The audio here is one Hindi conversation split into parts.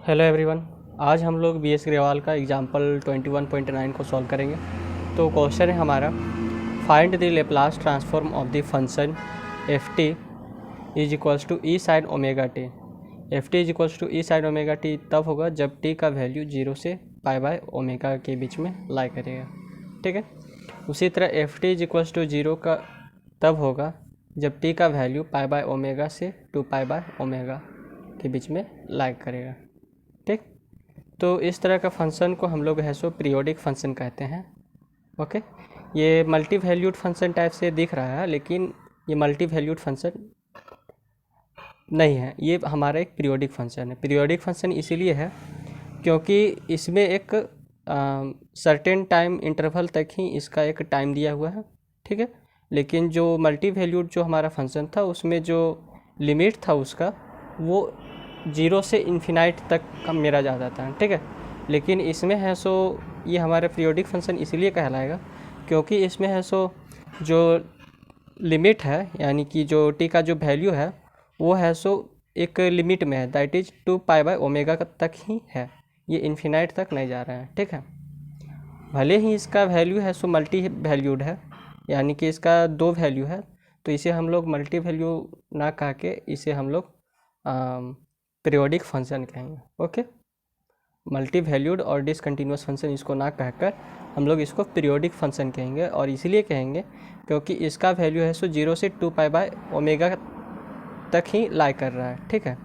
Hello everyone. आज हम लोग बी एस ग्रेवाल का एग्जाम्पल 21.9 को सॉल्व करेंगे। तो क्वेश्चन है हमारा, find the Laplace transform of the function F T is equals to E sine omega T. F T is equals to E sine omega T तब होगा जब टी का वैल्यू 0 से पाई बाय ओमेगा के बीच में लाई करेगा। ठीक है। उसी तरह F T is equals to 0 का तब होगा जब टी का वैल्यू पाई बाय ओमेगा से 2 पाई बाय ओमेगा के बीच में लाई करेगा। ठीक। तो इस तरह का फंक्शन को हम लोग है सो पीरियोडिक फंक्शन कहते हैं। ओके। ये मल्टी वैल्यूड फंक्शन टाइप से दिख रहा है, लेकिन ये मल्टी वैल्यूड फंक्शन नहीं है, ये हमारा एक पीरियोडिक फंक्शन है। पीरियोडिक फंक्शन इसीलिए है क्योंकि इसमें एक सर्टेन टाइम इंटरवल तक ही इसका एक टाइम दिया हुआ है। ठीक है। लेकिन जो मल्टी वैल्यूड जो हमारा फंक्शन था उसमें जो लिमिट था उसका वो 0 से इन्फिनाइट तक का मेरा जाता था। ठीक है। लेकिन इसमें है सो ये हमारा पीरियोडिक फंक्शन इसलिए कहलाएगा क्योंकि इसमें है सो जो लिमिट है, यानी कि जो टी का जो वैल्यू है वो है सो एक लिमिट में है, that is 2 pi by omega तक ही है, ये इन्फिनाइट तक नहीं जा रहा है। ठीक है। भले ही इसका वैल्यू है सो मल्टी वैल्यूड है, यानी कि इसका 2 वैल्यू है, तो इसे हम लोग मल्टी वैल्यू ना कह के इसे हम लोग पीरियोडिक फंक्शन कहेंगे। ओके। मल्टी वैल्यूड और डिसकंटिन्यूअस फंक्शन इसको ना कहकर हम लोग इसको पीरियोडिक फंक्शन कहेंगे, और इसीलिए कहेंगे क्योंकि इसका वैल्यू है सो 0 से 2 पाई बाय ओमेगा तक ही लाई कर रहा है। ठीक है।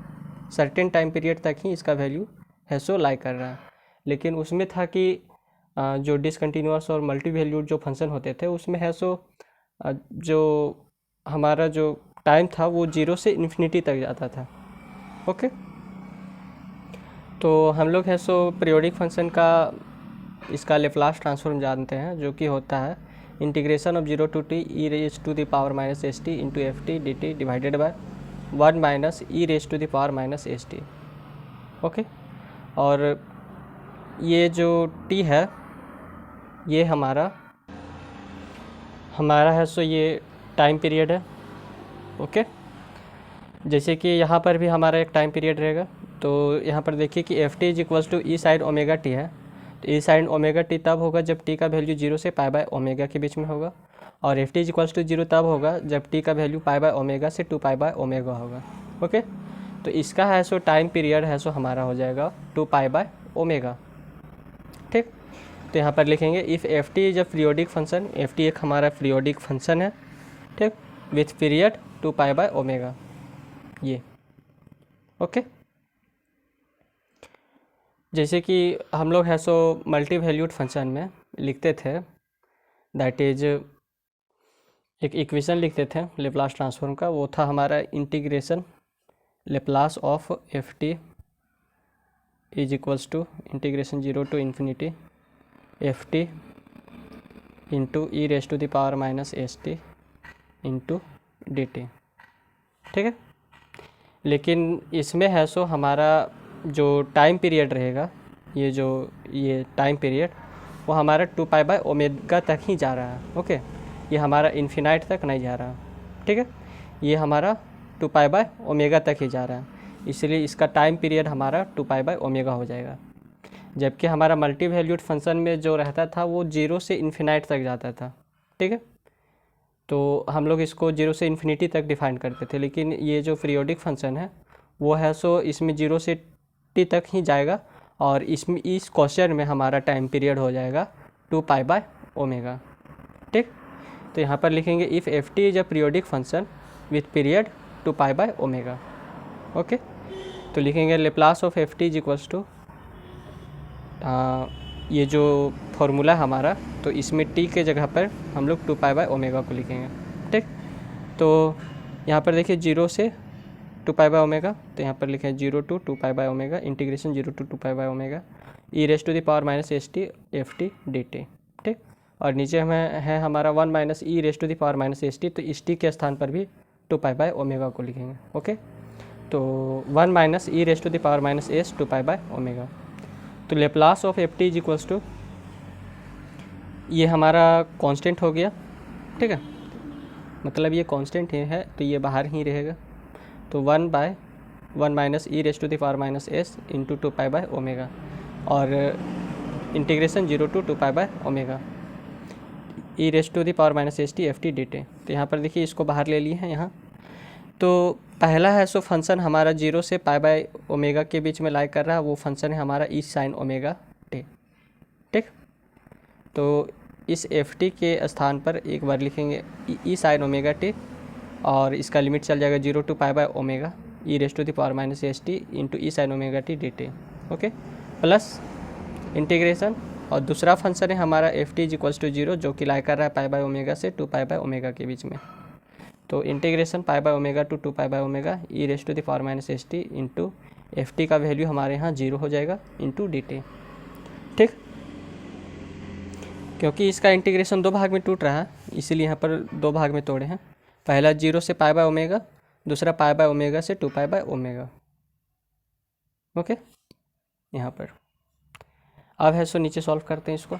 सर्टेन टाइम पीरियड तक ही इसका वैल्यू है सो लाई कर रहा है। लेकिन उसमें था कि जो डिसकंटिन्यूअस और मल्टी वैल्यूड जो फंक्शन होते थे उसमें है सो जो हमारा जो टाइम था वो 0 से इन्फिनिटी तक जाता था। ओके। तो हम लोग है सो पीरियोडिक फंक्शन का इसका लेप्लास ट्रांसफॉर्म जानते हैं, जो कि होता है integration of 0 to T E raise to the power minus S T into F T D T divided by 1 minus E raise to the power minus S T. Okay. और ये जो टी है ये हमारा है सो ये टाइम पीरियड है। ओके। जैसे कि यहाँ पर भी हमारा एक टाइम पीरियड रहेगा, तो यहाँ पर देखिए कि F T is equals to E sine omega T है। तो ई साइन ओमेगा टी तब होगा जब टी का वैल्यू 0 से पाई बाय ओमेगा के बीच में होगा, और F T is equals to 0 तब होगा जब टी का वैल्यू पाई बाय ओमेगा से 2 पाई बाय ओमेगा होगा। ओके। तो इसका है सो टाइम पीरियड है सो हमारा हो जाएगा 2 पाई बाय ओमेगा। ठीक। तो यहाँ पर लिखेंगे if F T is a periodic function, F T एक हमारा पीरियोडिक फंक्शन है। ठीक। With period 2 pi by omega ये। ओके। जैसे कि हम लोग है सो मल्टी वैल्यूड फंक्शन में लिखते थे, दैट इज एक इक्वेशन लिखते थे लेप्लास ट्रांसफॉर्म का, वो था हमारा integration Laplace of F T is equals to integration 0 to infinity F T into E raise to the power minus S T into D T. ठीक है। लेकिन इसमें है सो हमारा जो टाइम पीरियड रहेगा, ये टाइम पीरियड वो हमारा 2 पाई बाय ओमेगा तक ही जा रहा है। ओके। ये हमारा इन्फिनाइट तक नहीं जा रहा। ठीक है। ये हमारा 2 पाई बाय ओमेगा तक ही जा रहा है, इसलिए इसका टाइम पीरियड हमारा 2 पाई बाय ओमेगा हो जाएगा। जबकि हमारा मल्टी वैल्यूड फंक्शन में जो रहता था वो 0 से इन्फिनाइट तक जाता था। ठीक है। तो हम लोग इसको 0 से इन्फिनिटी तक डिफाइन करते थे, लेकिन ये जो पीरियोडिक फंक्शन है वो है सो इसमें 0 से टी तक ही जाएगा, और इसमें इस क्वेश्चन में हमारा टाइम पीरियड हो जाएगा 2 पाई बाय ओमेगा। ठीक। तो यहाँ पर लिखेंगे if F T is a periodic function with period 2 pi by omega. Okay. तो लिखेंगे Laplace of F T is equals to ये जो फॉर्मूला हमारा, तो इसमें टी के जगह पर हम लोग 2 पाई बाय ओमेगा को लिखेंगे। ठीक। तो यहाँ पर देखिए 0 से 2 पाई बाय ओमेगा, तो यहाँ पर लिखें 0 to 2 pi by omega integration 0 to 2 pi by omega E raise to the power minus S T F T D T. ठीक। और नीचे हमें है हमारा 1 minus E raise to the power minus S T, तो इस टी के स्थान पर भी 2 पाई बाय ओमेगा को लिखेंगे। ओके। तो 1 minus E raise to the power minus s 2 pi by omega. तो Laplace of F T is equals to ये हमारा कांस्टेंट हो गया। ठीक है। मतलब ये कांस्टेंट है तो ये बाहर ही रहेगा, तो 1 बाय 1 minus E raise to the power minus s into 2 pi by omega, और integration 0 to 2 pi by omega E raise to the power minus S T F T D T. तो यहाँ पर देखिए इसको बाहर ले लिए हैं यहाँ। तो पहला है सो फंक्शन हमारा 0 से पाई बाय ओमेगा के बीच में लाई कर रहा है, वो फंक्शन है हमारा ई साइन ओमेगा टी। ठीक, तो इस एफ टी के स्थान पर एक बार लिखेंगे ई साइन ओमेगा टी, और इसका लिमिट चल जाएगा 0 to pi by omega E raise to the power minus S T into E sine omega T D T. Okay, plus integration, और दूसरा फंक्शन है हमारा F T is equals to 0, जो कि लाई कर रहा है पाई बाय ओमेगा से 2 पाई बाय ओमेगा के बीच में। तो integration pi by omega to 2 pi by omega E raise to the power minus S T into F T का वैल्यू हमारे यहाँ 0 हो जाएगा इंटू डी टी। ठीक, क्योंकि इसका इंटीग्रेशन 2 भाग में टूट रहा है, इसीलिए यहाँ पर 2 भाग में तोड़े हैं। पहला 0 से पाई बाय ओमेगा, दूसरा पाई बाय ओमेगा से 2 पाई बाय ओमेगा। ओके, यहाँ पर अब है सो नीचे सॉल्व करते हैं इसको।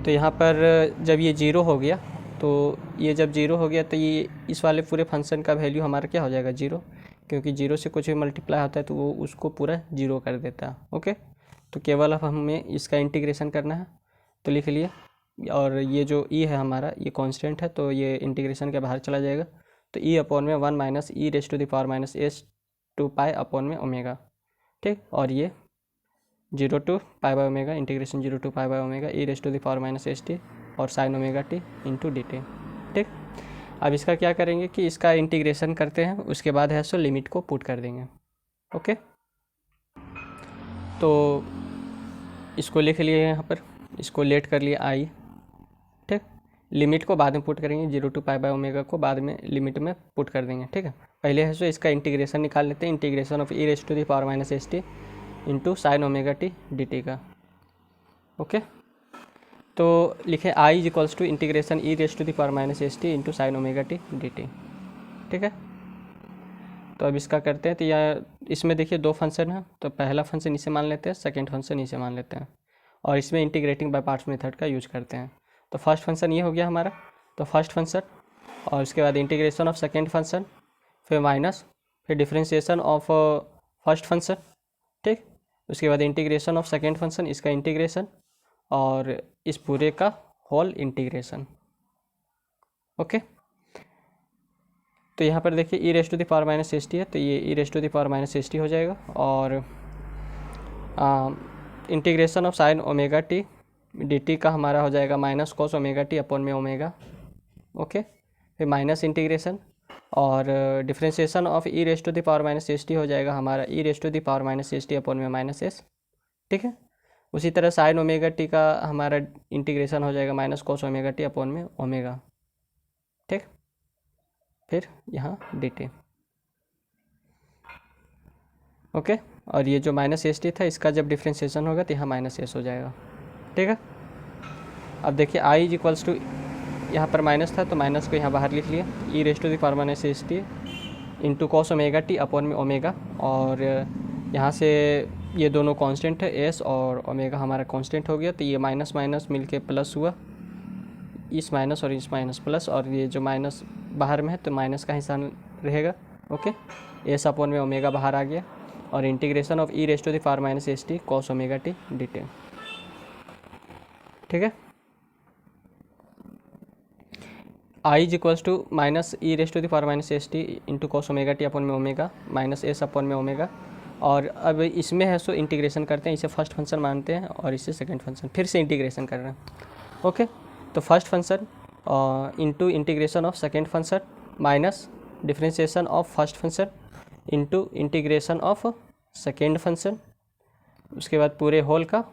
तो यहाँ पर जब ये 0 हो गया, तो ये जब 0 हो गया तो ये इस वाले पूरे फंक्शन का वैल्यू हमारा क्या हो जाएगा 0, क्योंकि 0 से कुछ भी मल्टीप्लाई होता है तो वो उसको पूरा 0 कर देता है। ओके, तो केवल अब हमें इसका इंटीग्रेशन करना है, तो लिख लिए। और ये जो ई है हमारा, ये कांस्टेंट है, तो ये इंटीग्रेशन के बाहर चला जाएगा। तो ई अपॉन में 1 minus E raise to the power minus s 2 pi upon में ओमेगा। ठीक, और ये 0 to pi by omega, integration 0 to pi by omega E raise to the power minus S T और sine omega t into D T. ठीक, अब इसका क्या करेंगे कि इसका इंटीग्रेशन करते हैं, उसके बाद है सो लिमिट को पुट कर देंगे। ओके, तो इसको लिख लिए यहाँ पर, इसको लेट कर लिए आई। ठीक, लिमिट को बाद में पुट करेंगे, 0 टू पाई बाय ओमेगा को बाद में लिमिट में पुट कर देंगे। ठीक है, पहले है सो इसका इंटीग्रेशन निकाल लेते हैं, integration of E raise to the power minus S T into sine omega T D T का। ओके, तो लिखें I is equals to integration e raise to the power minus S T into sine omega T D T. ठीक है, तो अब इसका करते हैं। तो यह इसमें देखिए 2 फंक्शन हैं, तो पहला फंक्शन इसे मान लेते हैं, सेकंड फंक्शन इसे मान लेते हैं, और इसमें इंटीग्रेटिंग बाय पार्ट्स मेथड का यूज करते हैं। तो फर्स्ट फंक्शन ये हो गया हमारा, तो फर्स्ट फंक्शन, और उसके बाद इंटीग्रेशन ऑफ सेकंड फंक्शन, फिर माइनस, फिर डिफरेंशिएशन ऑफ फर्स्ट फंक्शन। ठीक, उसके बाद इंटीग्रेशन ऑफ सेकंड फंक्शन, इसका इंटीग्रेशन, और इस पूरे का होल इंटीग्रेशन। ओके, तो यहाँ पर देखिए e raise to the power minus S t है, तो ये e raise to the power minus S t हो जाएगा, और integration of sine omega T D T का हमारा हो जाएगा minus cos omega t upon में ओमेगा। ओके, फिर माइनस इंटीग्रेशन, और differentiation of E raise to the power minus S t हो जाएगा हमारा e raise to the power minus S T upon में माइनस एस। ठीक है, उसी तरह साइन ओमेगा टी का हमारा इंटीग्रेशन हो जाएगा minus cos omega t upon में ओमेगा। ठीक, फिर यहाँ डी टी। ओके, और ये जो माइनस एस टी था, इसका जब डिफ्रेंशिएशन होगा तो यहाँ माइनस एस हो जाएगा। ठीक है, अब देखिए आई इज इक्वल्स टू, यहाँ पर माइनस था तो माइनस को यहाँ बाहर लिख लिया, e raise to the power minus S T into cos omega t upon में ओमेगा, और यहाँ से ये दोनों कांस्टेंट है, एस और ओमेगा हमारा कांस्टेंट हो गया, तो ये माइनस माइनस मिलके प्लस हुआ, इस माइनस और इस माइनस प्लस, और ये जो माइनस बाहर में है तो माइनस का हिस्सा रहेगा। ओके, एस अपॉन में ओमेगा बाहर आ गया, और integration of E raise to the power minus S T cos omega T D T. ठीक है, I is equals to minus E raise to the power minus S T into cos omega t upon में ओमेगा माइनस एस अपॉन में ओमेगा, और अब इसमें है सो इंटीग्रेशन करते हैं, इसे फर्स्ट फंक्शन मानते हैं और इसे सेकंड फंक्शन, फिर से इंटीग्रेशन कर रहे हैं। ओके, तो first function into integration of second function minus differentiation of first function into integration of second function, उसके बाद पूरे होल का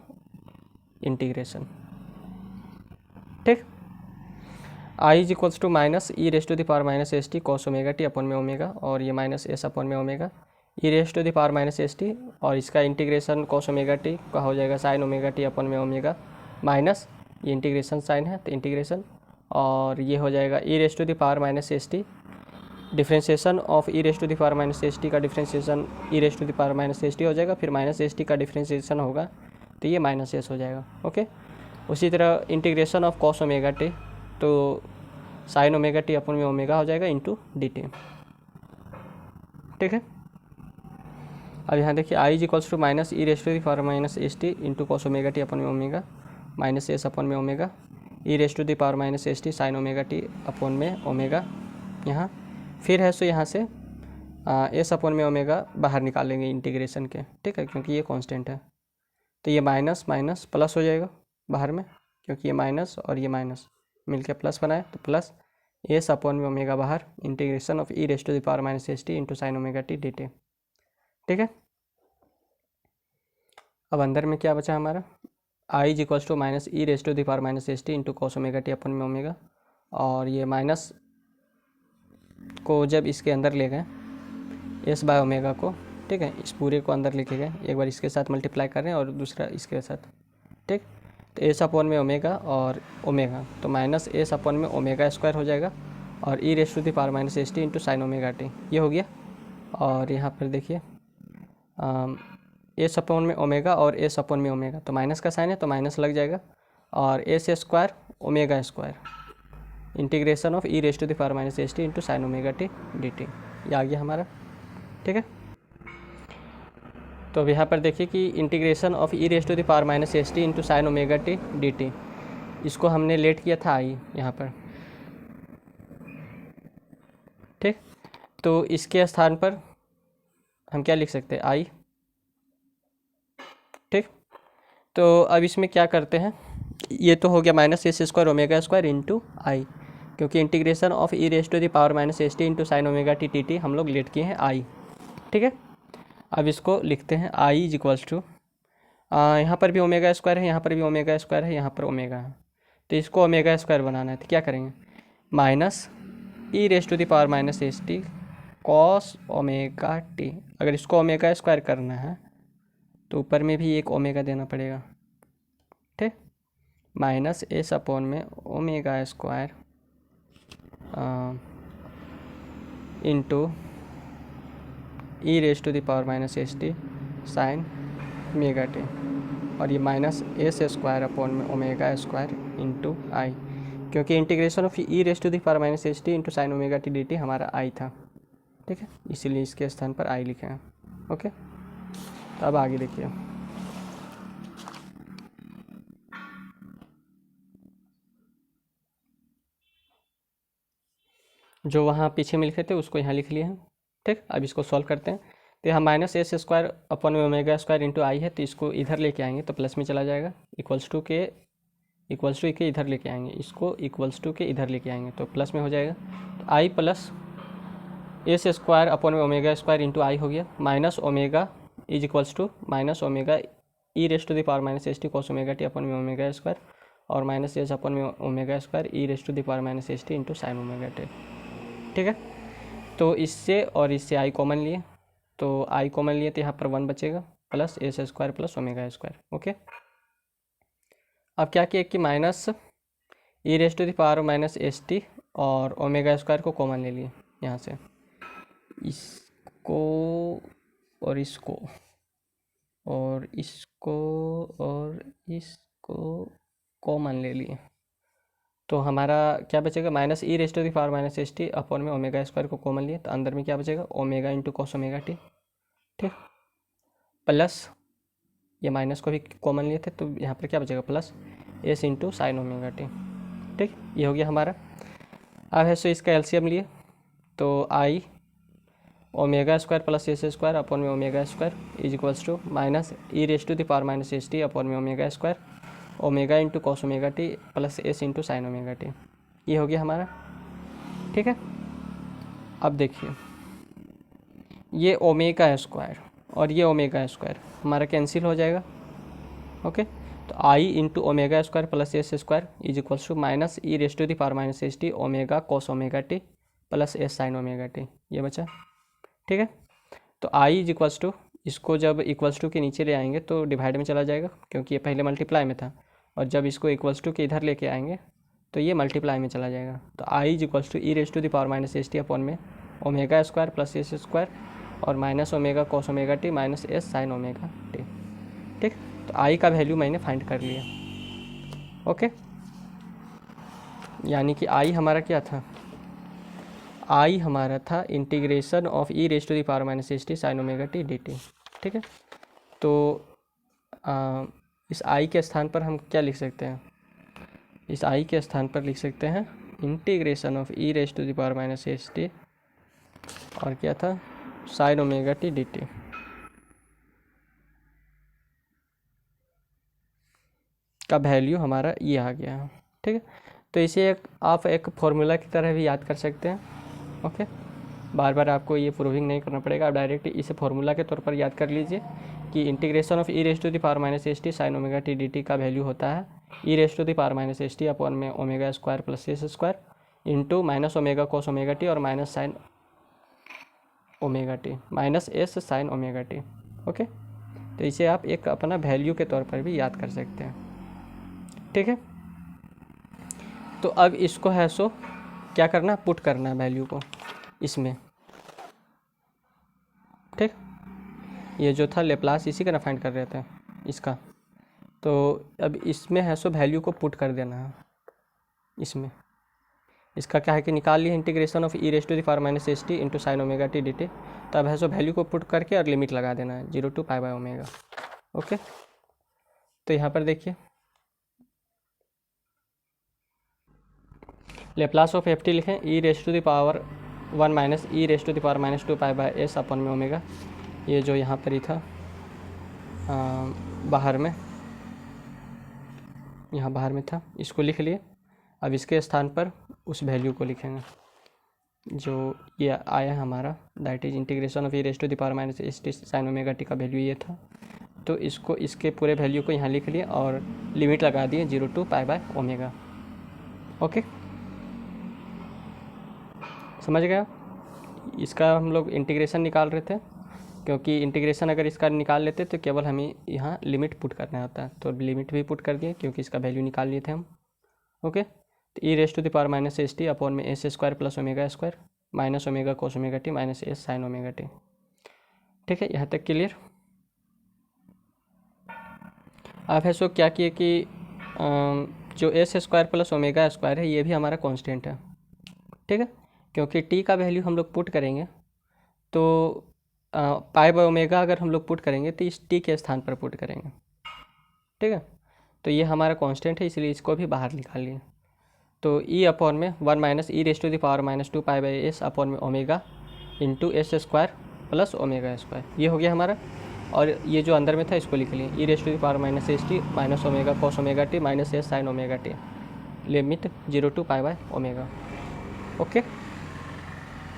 इंटीग्रेशन। ठीक, I is equals to minus E raise to the power minus S T cos omega t upon में ओमेगा, और ये माइनस एस अपॉन में omega E raise to the power minus S T, और इसका इंटीग्रेशन कॉस ओमेगा टी का हो जाएगा साइन ओमेगा टी अपॉन में ओमेगा, माइनस ये इंटीग्रेशन साइन है तो इंटीग्रेशन, और ये हो जाएगा e raise to the power minus S t, differentiation of E raise to the power minus S t का differentiation e raise to the power minus S t हो जाएगा, फिर माइनस एस टी का डिफ्रेंशिएशन होगा तो ये माइनस एस हो जाएगा। ओके, उसी तरह integration of cos omega T, तो साइन ओमेगा टी अपॉन में ओमेगा हो जाएगा इंटू डी टी। ठीक है। अब यहाँ देखिए I is equals to minus E raise to the power minus S T into cos omega t upon में ओमेगा माइनस एस अपन में omega E raise to the power minus S T sine omega t upon में ओमेगा। यहाँ फिर है सो यहाँ से एस अपन में ओमेगा बाहर निकालेंगे इंटीग्रेशन के, ठीक है, क्योंकि ये कांस्टेंट है। तो ये माइनस माइनस प्लस हो जाएगा बाहर में, क्योंकि ये माइनस और ये माइनस मिलके प्लस बनाए, तो प्लस एस अपन में ओमेगा बाहर integration of E raise to the power minus S T into sine omega T D T, ठीक है। अब अंदर में क्या बचा हमारा, I is equals to minus E raise to the power minus S T into cos omega t upon में ओमेगा, और ये माइनस को जब इसके अंदर ले गए एस बाय ओमेगा को, ठीक है, इस पूरे को अंदर लेके गए, एक बार इसके साथ मल्टीप्लाई कर रहे हैं और दूसरा इसके साथ, ठीक। तो एस अपन में ओमेगा और ओमेगा, तो माइनस एस अपन में ओमेगा स्क्वायर हो जाएगा और e raise to the power minus S T into sine omega t, ये हो गया। और यहाँ पर देखिए एस अपन में ओमेगा और एस अपन में ओमेगा, तो माइनस का साइन है तो माइनस लग जाएगा, और S square omega square integration of E raise to the power minus S T into sine omega T D T, ये आ गया हमारा, ठीक है। तो अब यहाँ पर देखिए कि integration of E raise to the power minus S T into sine omega T D T, इसको हमने लेट किया था आई यहाँ पर, ठीक। तो इसके स्थान पर हम क्या लिख सकते हैं, आई, ठीक। तो अब इसमें क्या करते हैं, ये तो हो गया minus S square omega square into I, क्योंकि integration of E raise to the power minus S T into sine omega t t t हम लोग लेट किए हैं आई, ठीक है। अब इसको लिखते हैं आई इज इक्वल्स टू, यहाँ पर भी ओमेगा स्क्वायर है, यहाँ पर भी ओमेगा स्क्वायर है, यहाँ पर ओमेगा है, तो इसको ओमेगा स्क्वायर बनाना है, तो क्या करेंगे, minus E raise to the power minus S T cos omega T, अगर इसको ओमेगा स्क्वायर करना है तो ऊपर में भी एक ओमेगा देना पड़ेगा, ठीक, माइनस एस अपॉन में omega square into E raise to the power minus S T sine omega T, और ये माइनस एस स्क्वायर अपॉन में ओमेगा स्क्वायर इंटू आई, क्योंकि integration of E raise to the power minus S T into sine omega T D T हमारा आई था, ठीक है, इसीलिए इसके स्थान पर आई लिखे हैं, ओके। तो अब आगे देखिए, जो वहाँ पीछे में लिखे थे उसको यहाँ लिख लिए हैं, ठीक। अब इसको सॉल्व करते हैं, तो यहाँ माइनस एस स्क्वायर अपन में ओमेगा स्क्वायर इंटू आई है, तो इसको इधर लेके आएंगे तो प्लस में चला जाएगा, इक्वल्स टू के इधर लेके आएंगे, इसको इक्वल्स टू के इधर लेके आएंगे तो प्लस में हो जाएगा, तो I plus S square upon में ओमेगा स्क्वायर इंटू आई हो गया, minus omega is equals to minus omega E raise to the power minus S T cos omega t upon में ओमेगा स्क्वायर, और माइनस एस अपन में omega square e raise to the power minus S T into sine omega T, ठीक है। तो इससे और इससे आई कॉमन लिए, तो आई कॉमन लिए तो यहाँ पर 1 बचेगा plus S square plus omega square, okay. अब क्या किया कि minus E raise to the power minus S T और ओमेगा स्क्वायर को कॉमन ले लिए, यहाँ से इसको और इसको और इसको और इसको कॉमन ले लिए, तो हमारा क्या बचेगा, minus E raise to the power minus S T upon में ओमेगा स्क्वायर को कॉमन लिए, तो अंदर में क्या बचेगा, omega into cos omega T, ठीक, प्लस ये माइनस को भी कॉमन लिए थे तो यहाँ पर क्या बचेगा, plus s into sine omega T, ठीक, ये हो गया हमारा। अब है सो इसका एलसीएम लिए, तो I omega square plus S square upon में omega square is equals to minus E raise to the power minus S T upon में omega square omega into cos omega t plus s into sine omega t, ये हो गया हमारा, ठीक है। अब देखिए ये ओमेगा स्क्वायर और ये ओमेगा स्क्वायर हमारा कैंसिल हो जाएगा, ओके। तो I into omega square plus S square is equals to minus E raise to the power minus S t omega cos omega t plus s sine omega t, ये बचा, ठीक है। तो आई इज इक्वल्स टू, इसको जब इक्वल्स टू के नीचे ले आएंगे तो डिवाइड में चला जाएगा, क्योंकि ये पहले मल्टीप्लाई में था, और जब इसको इक्वल्स टू के इधर लेके आएंगे तो ये मल्टीप्लाई में चला जाएगा, तो I is equals to e raise to the power minus S T upon में omega square plus S square और minus omega cos omega t minus s sine omega T, ठीक। तो आई का वैल्यू मैंने फाइंड कर लिया, ओके। यानी कि आई हमारा क्या था, आई हमारा था integration of E raise to the power minus S T sine omega T D T. ठीक है, तो इस आई के स्थान पर हम क्या लिख सकते हैं? इस आई के स्थान पर लिख सकते हैं integration of E raise to the power minus S T और क्या था, sine omega T D T. का वैल्यू हमारा ये आ गया है। ठीक है, तो इसे आप एक फॉर्मूला की तरह भी याद कर सकते हैं। ओके, बार बार आपको ये प्रूविंग नहीं करना पड़ेगा, आप डायरेक्ट इसे फॉर्मूला के तौर पर याद कर लीजिए कि integration of E raise to the power minus S T sine omega T D T का वैल्यू होता है e raise to the power minus S T upon में omega square plus S square into minus omega cos omega T और minus sine omega t minus s sine omega t. Okay, तो इसे आप एक अपना वैल्यू के तौर पर भी याद कर सकते हैं। ठीक है, तो अब इसको है सो क्या करना, पुट करना है वैल्यू को इसमें। ठीक, ये जो था लेप्लास इसी का ना फाइंड कर रहे थे इसका, तो अब इसमें है सो वैल्यू को पुट कर देना है इसमें। इसका क्या है कि निकाल लिया integration of E raise to the power minus S T into sine omega T D T, तो अब है सो वैल्यू को पुट करके और लिमिट लगा देना है 0 to pi by omega. Okay, तो यहाँ पर देखिए लेप्लास ऑफ एफ टी लिखें e raise to the power 1 minus E raise to the power minus 2 pi by s upon में ओमेगा। ये जो यहाँ पर ही था बाहर में, यहाँ बाहर में था, इसको लिख लिए। अब इसके स्थान पर उस वैल्यू को लिखेंगे जो ये आया हमारा, that is integration of E raise to the power minus S T sine omega T का वैल्यू ये था। तो इसको इसके पूरे वैल्यू को यहाँ लिख लिए और लिमिट लगा दिए 0 to pi by omega. Okay, समझ गया? इसका हम लोग इंटीग्रेशन निकाल रहे थे, क्योंकि इंटीग्रेशन अगर इसका निकाल लेते तो केवल हमें यहाँ लिमिट पुट करना होता है, तो लिमिट भी पुट कर दिए क्योंकि इसका वैल्यू निकाल लिए थे हम। ओके, तो e raise to the power minus S T upon में s square plus omega square minus omega cos omega t minus s sine omega T. ठीक है, यहाँ तक क्लियर? आप है सो क्या किए कि जो S square plus omega square है ये भी हमारा कांस्टेंट है। ठीक है, क्योंकि टी का वैल्यू हम लोग पुट करेंगे तो पाई बाय ओमेगा अगर हम लोग पुट करेंगे तो इस टी के स्थान पर पुट करेंगे। ठीक है, तो ये हमारा कांस्टेंट है, इसलिए इसको भी बाहर निकाल लिए। तो ई अपॉन में 1 minus E raise to the power minus 2 pi by s upon में omega into s square plus omega square, ये हो गया हमारा। और ये जो अंदर में था इसको लिख लिए e raise to the power minus S t minus omega cos omega t minus s sine omega t, limit 0 to pi by omega. Okay,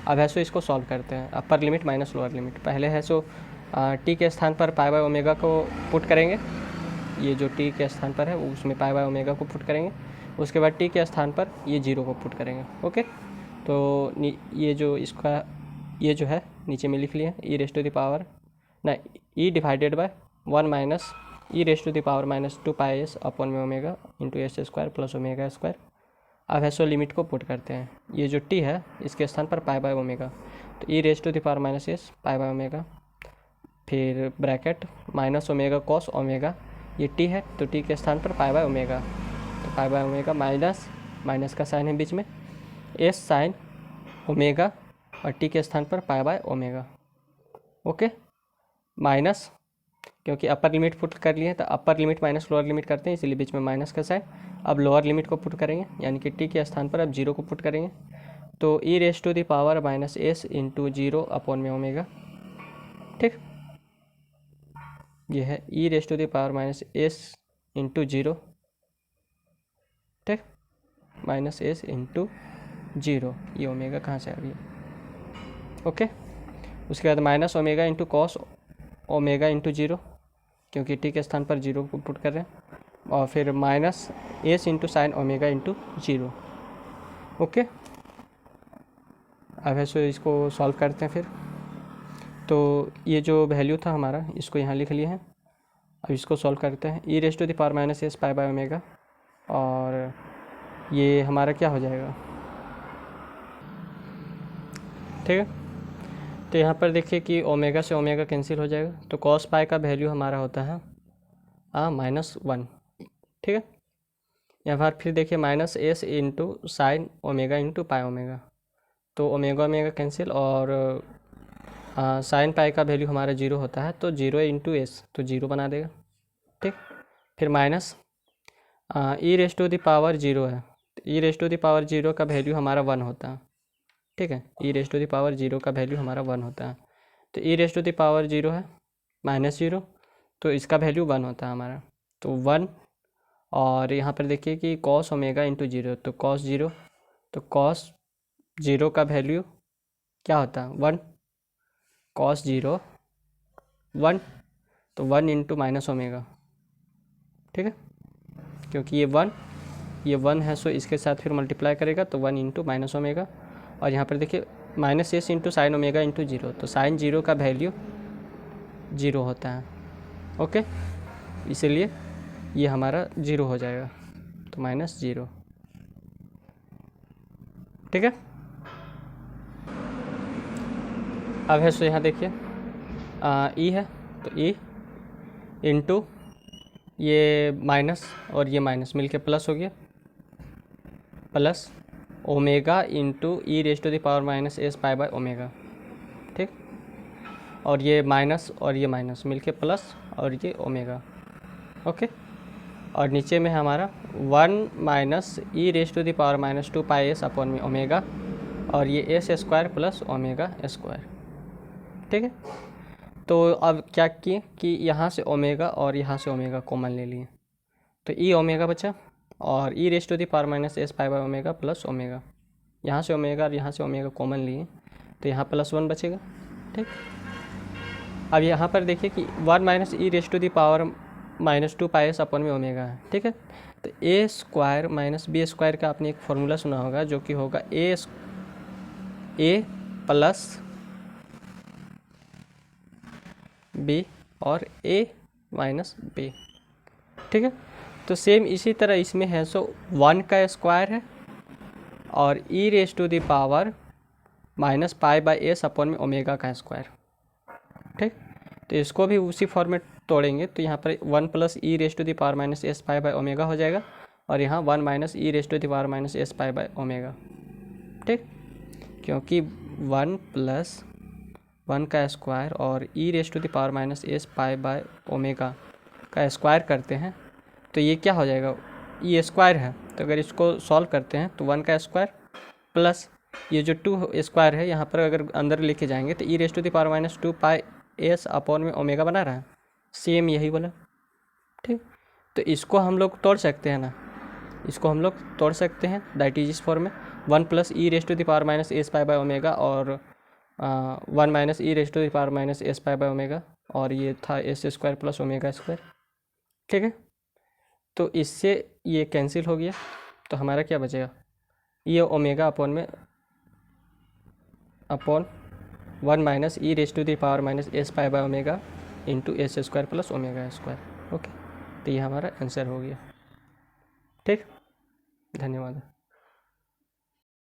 अब है सो इसको सॉल्व करते हैं, upper limit minus lower limit. पहले है सो टी के स्थान पर पाई बाय ओमेगा को पुट करेंगे, ये जो टी के स्थान पर है उसमें पाई बाय ओमेगा को पुट करेंगे। उसके बाद टी के स्थान पर ये 0 को पुट करेंगे। ओके, तो ये जो इसका ये जो है नीचे में लिख लिया e raise to the power ना e divided by 1 minus E raise to the power minus 2 pi S upon में omega into s square plus omega square. अब है सो लिमिट को पुट करते हैं, ये जो टी है इसके स्थान पर पाई बाय ओमेगा, तो e raise to the power minus S pi by omega, फिर bracket minus omega cos omega, ये टी है तो टी के स्थान पर पाई बाय ओमेगा, तो पाई बाय ओमेगा माइनस माइनस का साइन है बीच में एस साइन ओमेगा और टी के स्थान पर pi by omega. Okay, minus क्योंकि अपर लिमिट पुट कर लिए तो अपर लिमिट माइनस लोअर लिमिट करते हैं, इसलिए बीच में माइनस का साइन। अब लोअर लिमिट को पुट करेंगे, यानी कि टी के स्थान पर अब 0 को पुट करेंगे, तो e raise to the power minus s into 0 upon में ओमेगा। ठीक, ये है e raise to the power minus s into 0, ठीक, माइनस एस इंटू 0, ये ओमेगा कहाँ से आ गई? ओके, उसके बाद minus omega into cos omega into 0, क्योंकि टी के स्थान पर 0 को पुट कर रहे हैं, और फिर minus s into sine omega into 0। Okay, अब है सो इसको सॉल्व करते हैं फिर। तो ये जो वैल्यू था हमारा इसको यहाँ लिख लिए हैं, अब इसको सॉल्व करते हैं। E raise to the power minus S pi by omega, और ये हमारा क्या हो जाएगा? ठीक है, तो यहाँ पर देखिए कि ओमेगा से ओमेगा कैंसिल हो जाएगा, तो कॉस पाई का वैल्यू हमारा होता है -1। ठीक है, यहाँ पर फिर देखिए minus s into sine omega into pi omega, तो ओमेगा ओमेगा कैंसिल, और साइन पाई का वैल्यू हमारा 0 होता है, तो 0 इंटू एस तो 0 बना देगा। ठीक, फिर minus E raise to the power 0 है, तो ई रेस टू द पावर 0 का वैल्यू हमारा 1 होता है। ठीक है, E raise to the power 0 का वैल्यू हमारा 1 होता है, तो ई रेस टू द पावर 0 है -0, तो इसका वैल्यू 1 होता है हमारा, तो 1। और यहाँ पर देखिए कि कॉस ओमेगा इंटू 0, तो कॉस 0, तो कॉस 0 का वैल्यू क्या होता है 1, कॉस 0 1, तो 1 इंटू माइनस ओमेगा। ठीक है, क्योंकि ये 1 है, सो इसके साथ फिर मल्टीप्लाई करेगा, तो 1 इंटू माइनस ओमेगा। और यहाँ पर देखिए minus s into sine omega into 0, तो साइन 0 का वैल्यू 0 होता है। ओके, इसीलिए ये हमारा 0 हो जाएगा, तो -0। ठीक है, अब है सो यहाँ देखिए ई है, तो ई इंटू ये माइनस और ये माइनस मिलके प्लस हो गया, plus omega into E raise to the power minus S pi by omega. ठीक, और ये माइनस और ये माइनस मिलके प्लस और ये ओमेगा। ओके, और नीचे में हमारा 1 minus E raise to the power -2 pi S upon में ओमेगा, और ये S square plus omega square. ठीक है, तो अब क्या किए कि यहाँ से ओमेगा और यहाँ से ओमेगा कॉमन ले लिए, तो ई ओमेगा बचा, और e raise to the power minus S pi by omega plus omega, यहाँ से ओमेगा और यहाँ से ओमेगा कॉमन लिए, तो यहाँ +1 बचेगा। ठीक, अब यहाँ पर देखिए कि 1 minus E raise to the power -2 pi S upon में ओमेगा है। ठीक है, तो A square minus B square का आपने एक फॉर्मूला सुना होगा, जो कि होगा ए प्लस बी और a माइनस बी। ठीक है, तो सेम इसी तरह इसमें है, सो 1 का स्क्वायर है और e raise to the power -π/s upon में ओमेगा का स्क्वायर। ठीक, तो इसको भी उसी फॉर्मेट तोड़ेंगे, तो यहाँ पर 1 plus E raise to the power -s π/ω हो जाएगा, और यहाँ 1 minus E raise to the power -s π/ω। ठीक, क्योंकि 1 प्लस 1 का स्क्वायर और e raise to the power -s π/ω का स्क्वायर करते हैं, तो ये क्या हो जाएगा, ये स्क्वायर है, तो अगर इसको सॉल्व करते हैं तो 1 का स्क्वायर प्लस ये जो 2 स्क्वायर है, यहाँ पर अगर अंदर लेके जाएंगे तो ई raise to the power -2 pi S upon में ओमेगा बना रहा है, सेम यही बोला। ठीक, तो इसको हम लोग तोड़ सकते हैं ना, इसको हम लोग तोड़ सकते हैं, दैट इज इस फॉर्म में 1 plus E raise to the power -s π/ω और 1 minus E raise to the power -s π/ω, और ये था s square plus omega square. ठीक है, तो इससे ये कैंसिल हो गया, तो हमारा क्या बचेगा, ये ओमेगा अपॉन में upon 1 minus E raise to the power -s π/ω into s square plus omega square. Okay, तो ये हमारा आंसर हो गया। ठीक, धन्यवाद।